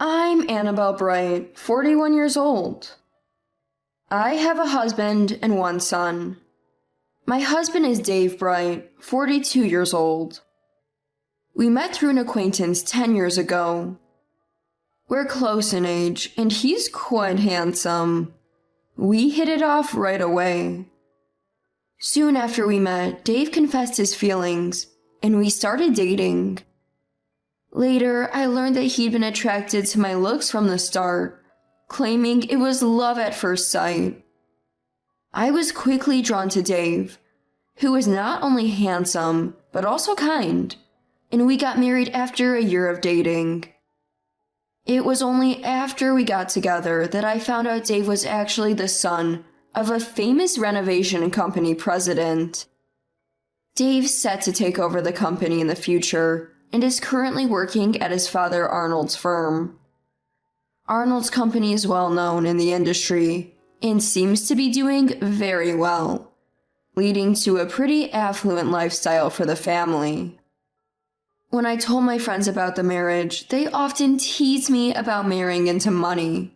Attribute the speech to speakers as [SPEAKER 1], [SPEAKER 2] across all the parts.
[SPEAKER 1] I'm Annabelle Bright, 41 years old. I have a husband and one son. My husband is Dave Bright, 42 years old. We met through an acquaintance 10 years ago. We're close in age, and he's quite handsome. We hit it off right away. Soon after we met, Dave confessed his feelings, and we started dating. Later, I learned that he'd been attracted to my looks from the start, claiming it was love at first sight. I was quickly drawn to Dave, who was not only handsome, but also kind, and we got married after a year of dating. It was only after we got together that I found out Dave was actually the son of a famous renovation company president. Dave's set to take over the company in the future and is currently working at his father Arnold's firm. Arnold's company is well known in the industry and seems to be doing very well, leading to a pretty affluent lifestyle for the family. When I told my friends about the marriage, they often tease me about marrying into money.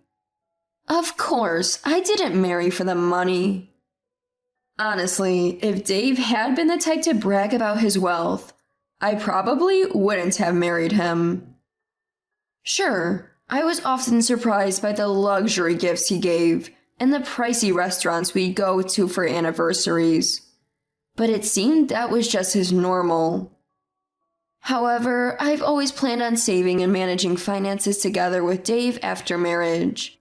[SPEAKER 1] Of course, I didn't marry for the money. Honestly, if Dave had been the type to brag about his wealth, I probably wouldn't have married him. Sure, I was often surprised by the luxury gifts he gave and the pricey restaurants we'd go to for anniversaries, but it seemed that was just his normal. However, I've always planned on saving and managing finances together with Dave after marriage,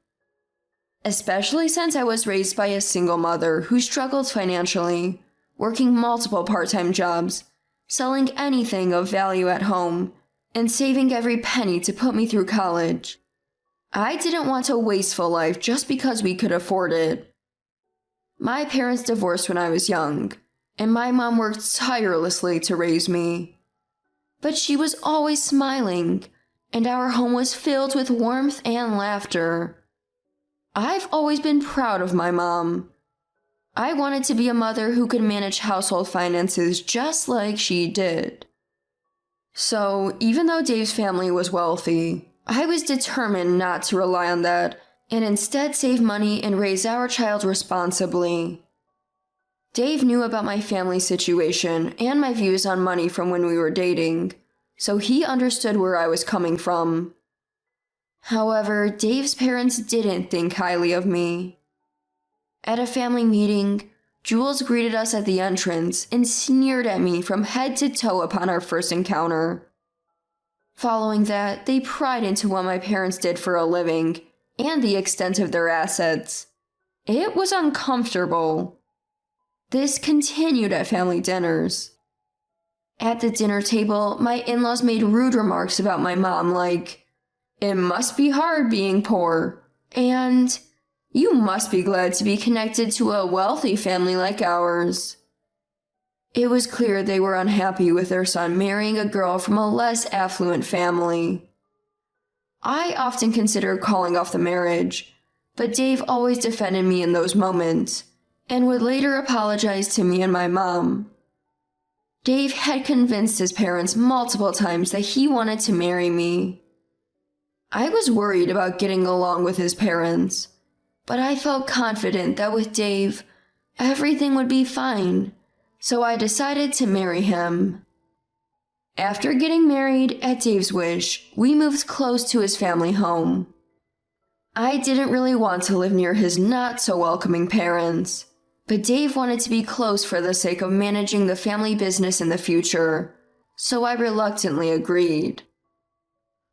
[SPEAKER 1] especially since I was raised by a single mother who struggled financially, working multiple part-time jobs, selling anything of value at home, and saving every penny to put me through college. I didn't want a wasteful life just because we could afford it. My parents divorced when I was young, and my mom worked tirelessly to raise me. But she was always smiling, and our home was filled with warmth and laughter. I've always been proud of my mom. I wanted to be a mother who could manage household finances just like she did. So, even though Dave's family was wealthy, I was determined not to rely on that and instead save money and raise our child responsibly. Dave knew about my family situation and my views on money from when we were dating, so he understood where I was coming from. However, Dave's parents didn't think highly of me. At a family meeting, Jules greeted us at the entrance and sneered at me from head to toe upon our first encounter. Following that, they pried into what my parents did for a living and the extent of their assets. It was uncomfortable. This continued at family dinners. At the dinner table, my in-laws made rude remarks about my mom like, "It must be hard being poor," and "You must be glad to be connected to a wealthy family like ours." It was clear they were unhappy with their son marrying a girl from a less affluent family. I often considered calling off the marriage, but Dave always defended me in those moments, and would later apologize to me and my mom. Dave had convinced his parents multiple times that he wanted to marry me. I was worried about getting along with his parents, but I felt confident that with Dave, everything would be fine, so I decided to marry him. After getting married, at Dave's wish, we moved close to his family home. I didn't really want to live near his not-so-welcoming parents, but Dave wanted to be close for the sake of managing the family business in the future, so I reluctantly agreed.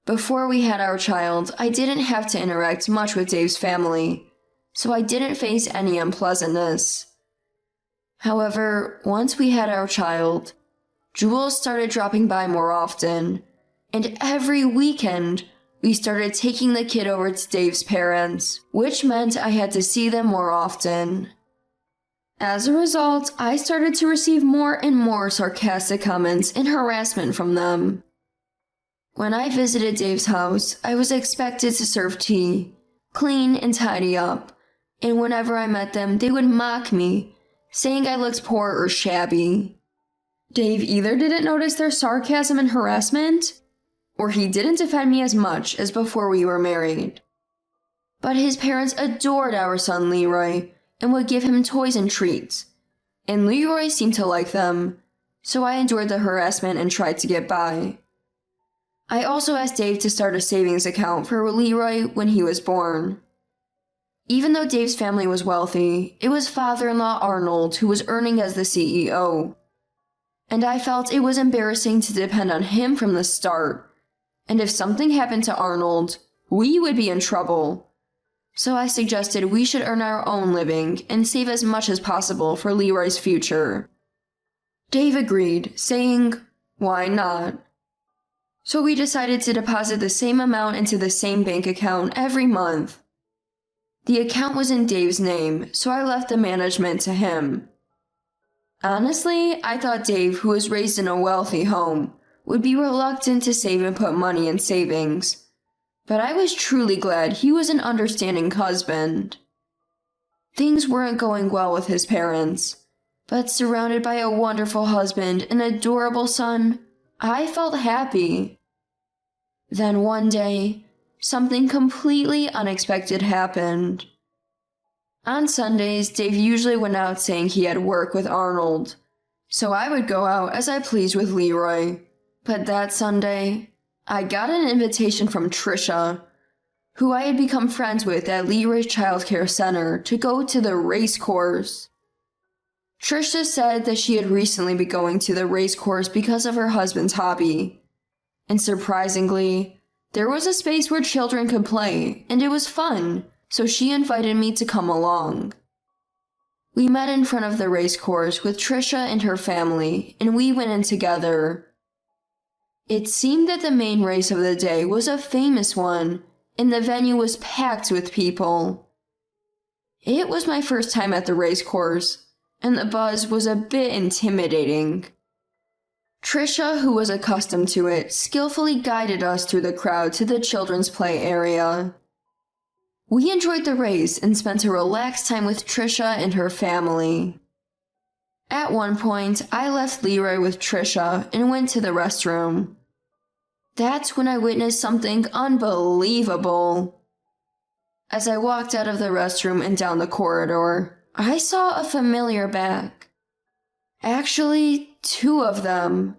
[SPEAKER 1] Before we had our child, I didn't have to interact much with Dave's family, so I didn't face any unpleasantness. However, once we had our child, Jules started dropping by more often, and every weekend, we started taking the kid over to Dave's parents, which meant I had to see them more often. As a result, I started to receive more and more sarcastic comments and harassment from them. When I visited Dave's house, I was expected to serve tea, clean and tidy up, and whenever I met them, they would mock me, saying I looked poor or shabby. Dave either didn't notice their sarcasm and harassment, or he didn't defend me as much as before we were married. But his parents adored our son Leroy and would give him toys and treats, and Leroy seemed to like them, so I endured the harassment and tried to get by. I also asked Dave to start a savings account for Leroy when he was born. Even though Dave's family was wealthy, it was father-in-law Arnold who was earning as the CEO. And I felt it was embarrassing to depend on him from the start, and if something happened to Arnold, we would be in trouble. So I suggested we should earn our own living and save as much as possible for Leroy's future. Dave agreed, saying, "Why not?" So we decided to deposit the same amount into the same bank account every month. The account was in Dave's name, so I left the management to him. Honestly, I thought Dave, who was raised in a wealthy home, would be reluctant to save and put money in savings. But I was truly glad he was an understanding husband. Things weren't going well with his parents, but surrounded by a wonderful husband and adorable son, I felt happy. Then one day, something completely unexpected happened. On Sundays, Dave usually went out saying he had work with Arnold, so I would go out as I pleased with Leroy. But that Sunday, I got an invitation from Trisha, who I had become friends with at Leroy's childcare center, to go to the race course. Trisha said that she had recently been going to the race course because of her husband's hobby. And surprisingly, there was a space where children could play, and it was fun, so she invited me to come along. We met in front of the race course with Trisha and her family, and we went in together. It seemed that the main race of the day was a famous one, and the venue was packed with people. It was my first time at the race course, and the buzz was a bit intimidating. Trisha, who was accustomed to it, skillfully guided us through the crowd to the children's play area. We enjoyed the race and spent a relaxed time with Trisha and her family. At one point, I left Leroy with Trisha and went to the restroom. That's when I witnessed something unbelievable. As I walked out of the restroom and down the corridor, I saw a familiar back. Actually, 2 of them.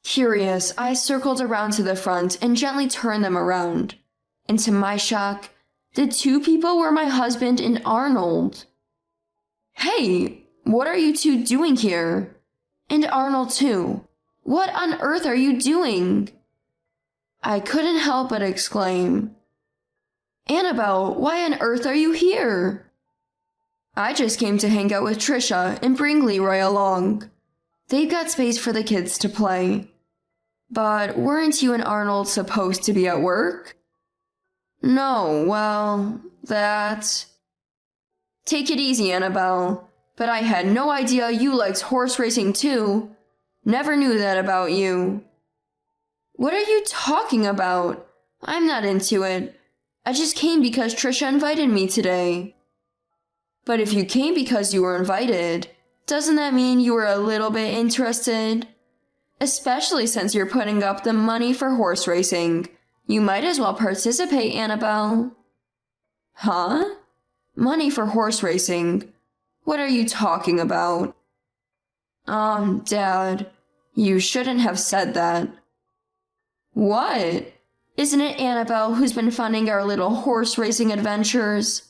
[SPEAKER 1] Curious, I circled around to the front and gently turned them around. And to my shock, the 2 people were my husband and Arnold. "Hey, what are you 2 doing here?" And Arnold too. "What on earth are you doing?" I couldn't help but exclaim, "Annabelle, why on earth are you here?" "I just came to hang out with Trisha and bring Leroy along. They've got space for the kids to play." "But weren't you and Arnold supposed to be at work?" "No, well, that..." "Take it easy, Annabelle. But I had no idea you liked horse racing too. Never knew that about you." "What are you talking about? I'm not into it. I just came because Trisha invited me today." "But if you came because you were invited, doesn't that mean you were a little bit interested? Especially since you're putting up the money for horse racing. You might as well participate, Annabelle." "Huh? Money for horse racing? What are you talking about?" Dad, you shouldn't have said that." "What? Isn't it Annabelle who's been funding our little horse racing adventures?"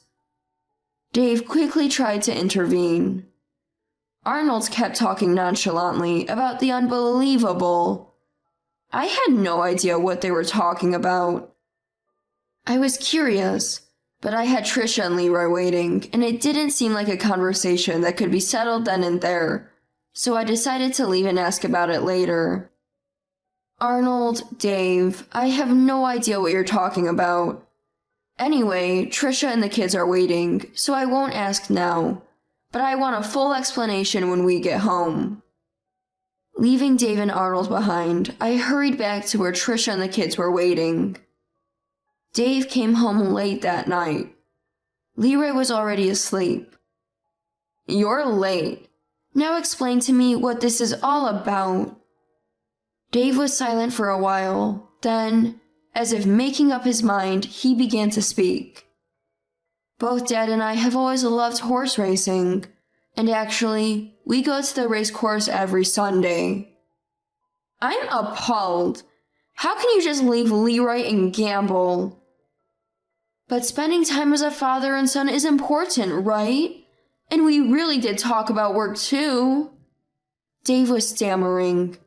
[SPEAKER 1] Dave quickly tried to intervene. Arnold kept talking nonchalantly about the unbelievable. I had no idea what they were talking about. I was curious, but I had Trisha and Leroy waiting, and it didn't seem like a conversation that could be settled then and there, so I decided to leave and ask about it later. "Arnold, Dave, I have no idea what you're talking about. Anyway, Trisha and the kids are waiting, so I won't ask now, but I want a full explanation when we get home." Leaving Dave and Arnold behind, I hurried back to where Trisha and the kids were waiting. Dave came home late that night. Leroy was already asleep. "You're late. Now explain to me what this is all about." Dave was silent for a while, Then, as if making up his mind, he began to speak. Both Dad and I have always loved horse racing, and actually, we go to the race course every Sunday. I'm appalled. How can you just leave Leroy and gamble? But spending time as a father and son is important, right? And we really did talk about work too. Dave was stammering.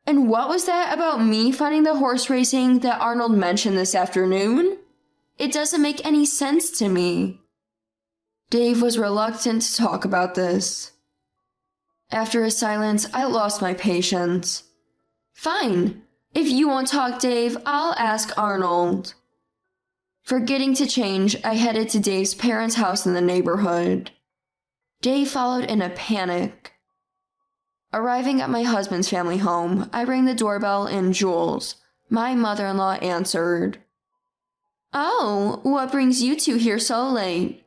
[SPEAKER 1] And what was that about me funding the horse racing that Arnold mentioned this afternoon? It doesn't make any sense to me. Dave was reluctant to talk about this. After a silence, I lost my patience. Fine. If you won't talk, Dave, I'll ask Arnold. Forgetting to change, I headed to Dave's parents' house in the neighborhood. Dave followed in a panic. Arriving at my husband's family home, I rang the doorbell and Jules, my mother-in-law, answered. Oh, what brings you two here so late?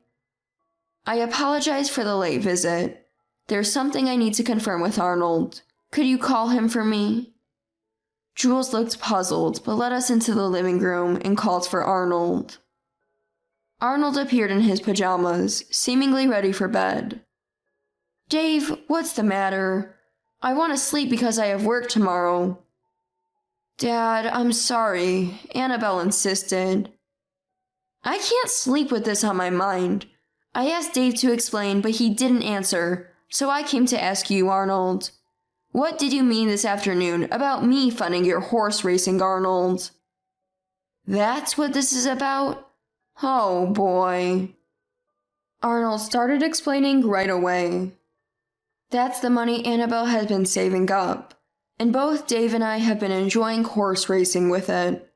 [SPEAKER 1] I apologize for the late visit. There's something I need to confirm with Arnold. Could you call him for me? Jules looked puzzled, but led us into the living room and called for Arnold. Arnold appeared in his pajamas, seemingly ready for bed. Dave, what's the matter? I want to sleep because I have work tomorrow. Dad, I'm sorry. Annabelle insisted. I can't sleep with this on my mind. I asked Dave to explain, but he didn't answer, so I came to ask you, Arnold. What did you mean this afternoon about me funding your horse racing, Arnold? That's what this is about? Oh, boy. Arnold started explaining right away. That's the money Annabelle has been saving up, and both Dave and I have been enjoying horse racing with it.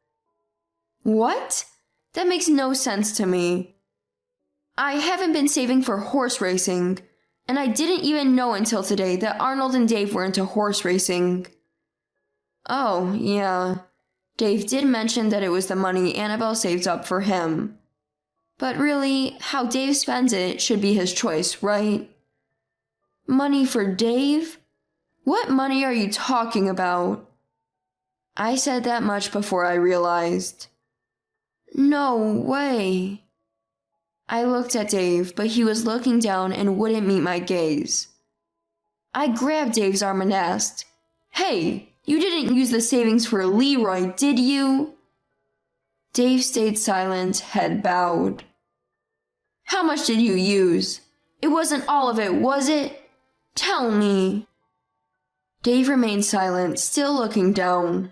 [SPEAKER 1] What? That makes no sense to me. I haven't been saving for horse racing, and I didn't even know until today that Arnold and Dave were into horse racing. Oh, yeah. Dave did mention that it was the money Annabelle saved up for him. But really, how Dave spends it should be his choice, right? Money for Dave? What money are you talking about? I said that much before I realized. No way. I looked at Dave, but he was looking down and wouldn't meet my gaze. I grabbed Dave's arm and asked, Hey, you didn't use the savings for Leroy, did you? Dave stayed silent, head bowed. How much did you use? It wasn't all of it, was it? Tell me. Dave remained silent, still looking down.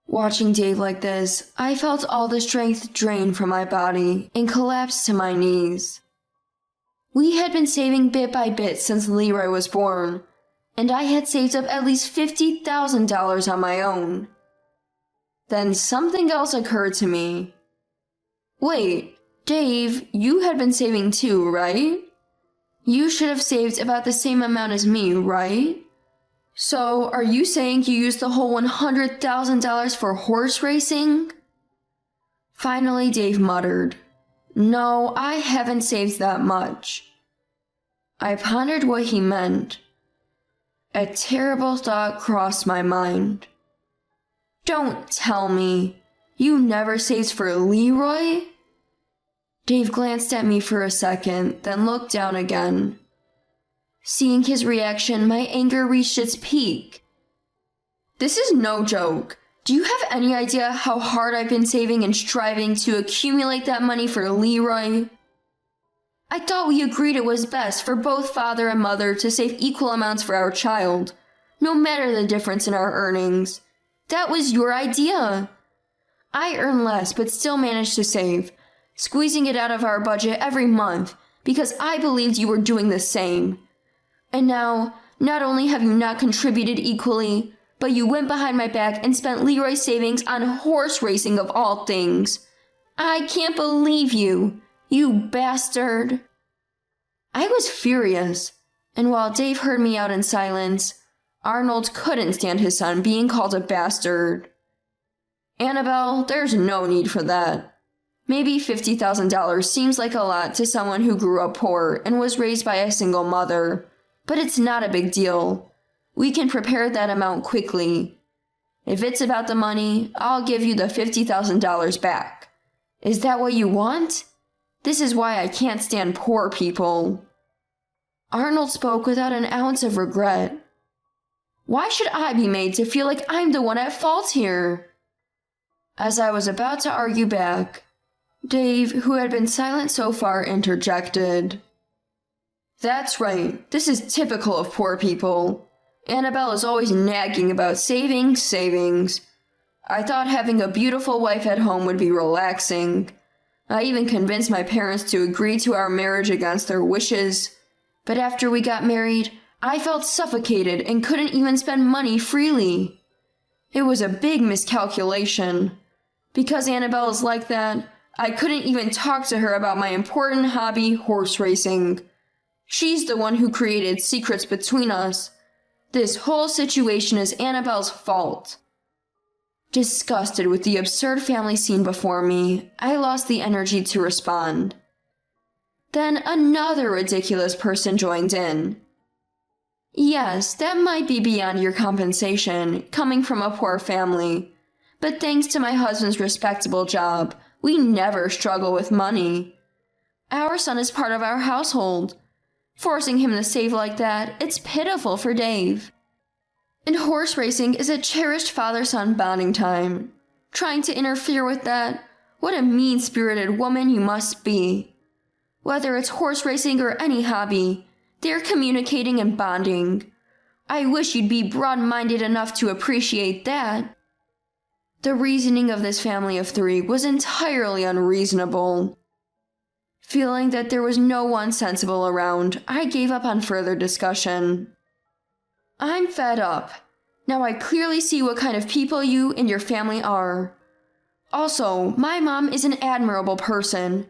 [SPEAKER 1] Watching Dave like this, I felt all the strength drain from my body and collapsed to my knees. We had been saving bit by bit since Leroy was born, and I had saved up at least $50,000 on my own. Then something else occurred to me. Wait, Dave, you had been saving too, right? You should have saved about the same amount as me, right? So, are you saying you used the whole $100,000 for horse racing? Finally, Dave muttered, No, I haven't saved that much. I pondered what he meant. A terrible thought crossed my mind. Don't tell me. You never saved for Leroy? Dave glanced at me for a second, then looked down again. Seeing his reaction, my anger reached its peak. This is no joke. Do you have any idea how hard I've been saving and striving to accumulate that money for Leroy? I thought we agreed it was best for both father and mother to save equal amounts for our child, no matter the difference in our earnings. That was your idea. I earn less but still managed to save, squeezing it out of our budget every month because I believed you were doing the same. And now, not only have you not contributed equally, but you went behind my back and spent Leroy's savings on horse racing of all things. I can't believe you, you bastard. I was furious, and while Dave heard me out in silence, Arnold couldn't stand his son being called a bastard. Annabelle, there's no need for that. Maybe $50,000 seems like a lot to someone who grew up poor and was raised by a single mother. But it's not a big deal. We can prepare that amount quickly. If it's about the money, I'll give you the $50,000 back. Is that what you want? This is why I can't stand poor people." Arnold spoke without an ounce of regret. Why should I be made to feel like I'm the one at fault here? As I was about to argue back, Dave, who had been silent so far, interjected. "That's right. This is typical of poor people. Annabelle is always nagging about savings. I thought having a beautiful wife at home would be relaxing. I even convinced my parents to agree to our marriage against their wishes. But after we got married, I felt suffocated and couldn't even spend money freely. It was a big miscalculation. Because Annabelle is like that, I couldn't even talk to her about my important hobby, horse racing. She's the one who created secrets between us. This whole situation is Annabelle's fault." Disgusted with the absurd family scene before me, I lost the energy to respond. Then another ridiculous person joined in. "Yes, that might be beyond your compensation, coming from a poor family. But thanks to my husband's respectable job, we never struggle with money. Our son is part of our household. Forcing him to save like that, it's pitiful for Dave. And horse racing is a cherished father-son bonding time. Trying to interfere with that, what a mean-spirited woman you must be. Whether it's horse racing or any hobby, they're communicating and bonding. I wish you'd be broad-minded enough to appreciate that." The reasoning of this family of three was entirely unreasonable. Feeling that there was no one sensible around, I gave up on further discussion. "I'm fed up. Now I clearly see what kind of people you and your family are. Also, my mom is an admirable person.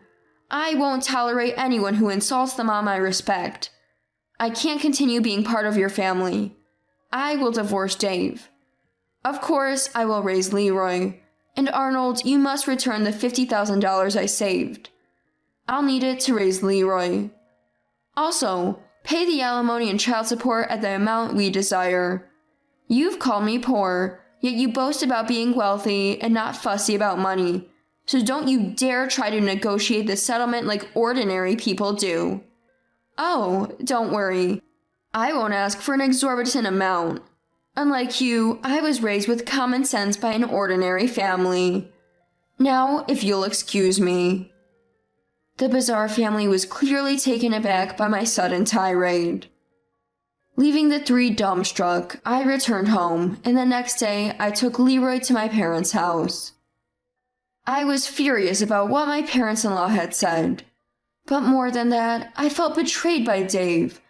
[SPEAKER 1] I won't tolerate anyone who insults the mom I respect. I can't continue being part of your family. I will divorce Dave. Of course, I will raise Leroy. And Arnold, you must return the $50,000 I saved. I'll need it to raise Leroy. Also, pay the alimony and child support at the amount we desire. You've called me poor, yet you boast about being wealthy and not fussy about money. So don't you dare try to negotiate the settlement like ordinary people do. Oh, don't worry. I won't ask for an exorbitant amount. Unlike you, I was raised with common sense by an ordinary family. Now, if you'll excuse me." The bizarre family was clearly taken aback by my sudden tirade. Leaving the three dumbstruck, I returned home, and the next day I took Leroy to my parents' house. I was furious about what my parents-in-law had said. But more than that, I felt betrayed by Dave,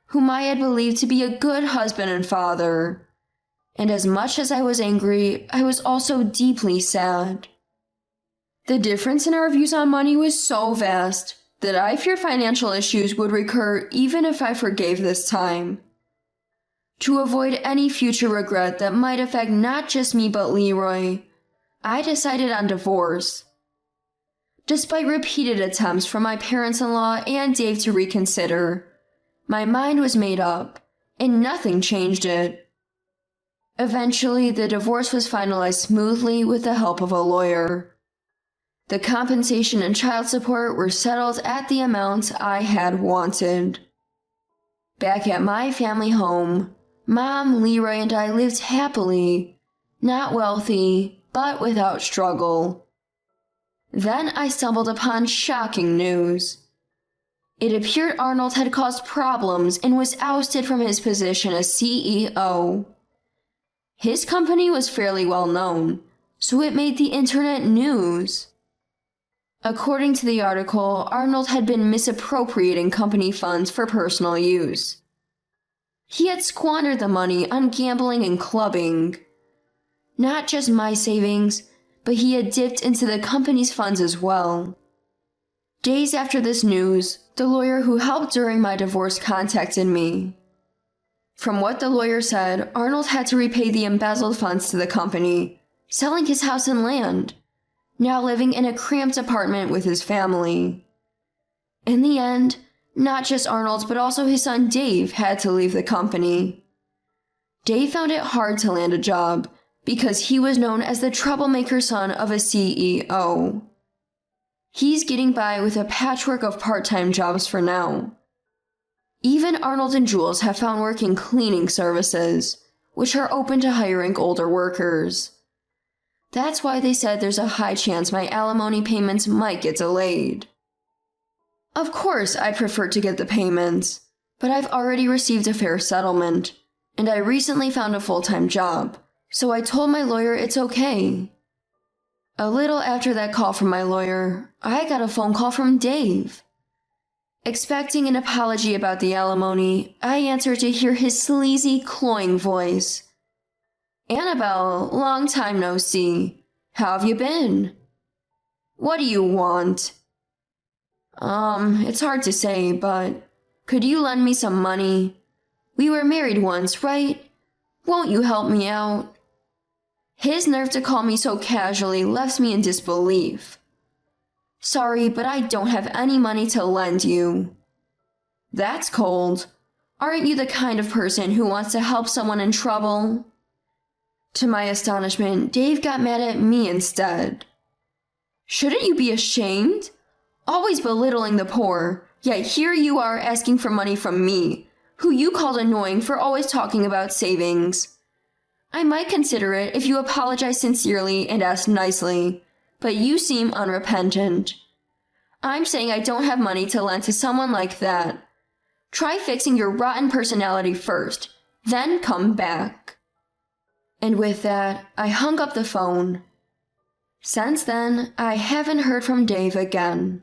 [SPEAKER 1] whom I had believed to be a good husband and father. And as much as I was angry, I was also deeply sad. The difference in our views on money was so vast that I feared financial issues would recur even if I forgave this time. To avoid any future regret that might affect not just me but Leroy, I decided on divorce. Despite repeated attempts from my parents-in-law and Dave to reconsider, my mind was made up, and nothing changed it. Eventually, the divorce was finalized smoothly with the help of a lawyer. The compensation and child support were settled at the amounts I had wanted. Back at my family home, Mom, Leroy, and I lived happily, not wealthy, but without struggle. Then I stumbled upon shocking news. It appeared Arnold had caused problems and was ousted from his position as CEO. His company was fairly well known, so it made the internet news. According to the article, Arnold had been misappropriating company funds for personal use. He had squandered the money on gambling and clubbing. Not just my savings, but he had dipped into the company's funds as well. Days after this news, the lawyer who helped during my divorce contacted me. From what the lawyer said, Arnold had to repay the embezzled funds to the company, selling his house and land, now living in a cramped apartment with his family. In the end, not just Arnold but also his son Dave had to leave the company. Dave found it hard to land a job, because he was known as the troublemaker son of a CEO. He's getting by with a patchwork of part-time jobs for now. Even Arnold and Jules have found work in cleaning services, which are open to hiring older workers. That's why they said there's a high chance my alimony payments might get delayed. Of course, I'd prefer to get the payments, but I've already received a fair settlement, and I recently found a full-time job, so I told my lawyer it's okay. A little after that call from my lawyer, I got a phone call from Dave. Expecting an apology about the alimony, I answered to hear his sleazy, cloying voice. "Annabelle, long time no see. How have you been?" "What do you want?" It's hard to say, but could you lend me some money? We were married once, right? Won't you help me out?" His nerve to call me so casually left me in disbelief. "Sorry, but I don't have any money to lend you." "That's cold. Aren't you the kind of person who wants to help someone in trouble?" To my astonishment, Dave got mad at me instead. "Shouldn't you be ashamed? Always belittling the poor, yet here you are asking for money from me, who you called annoying for always talking about savings. I might consider it if you apologize sincerely and ask nicely, but you seem unrepentant. I'm saying I don't have money to lend to someone like that. Try fixing your rotten personality first, then come back." And with that, I hung up the phone. Since then, I haven't heard from Dave again.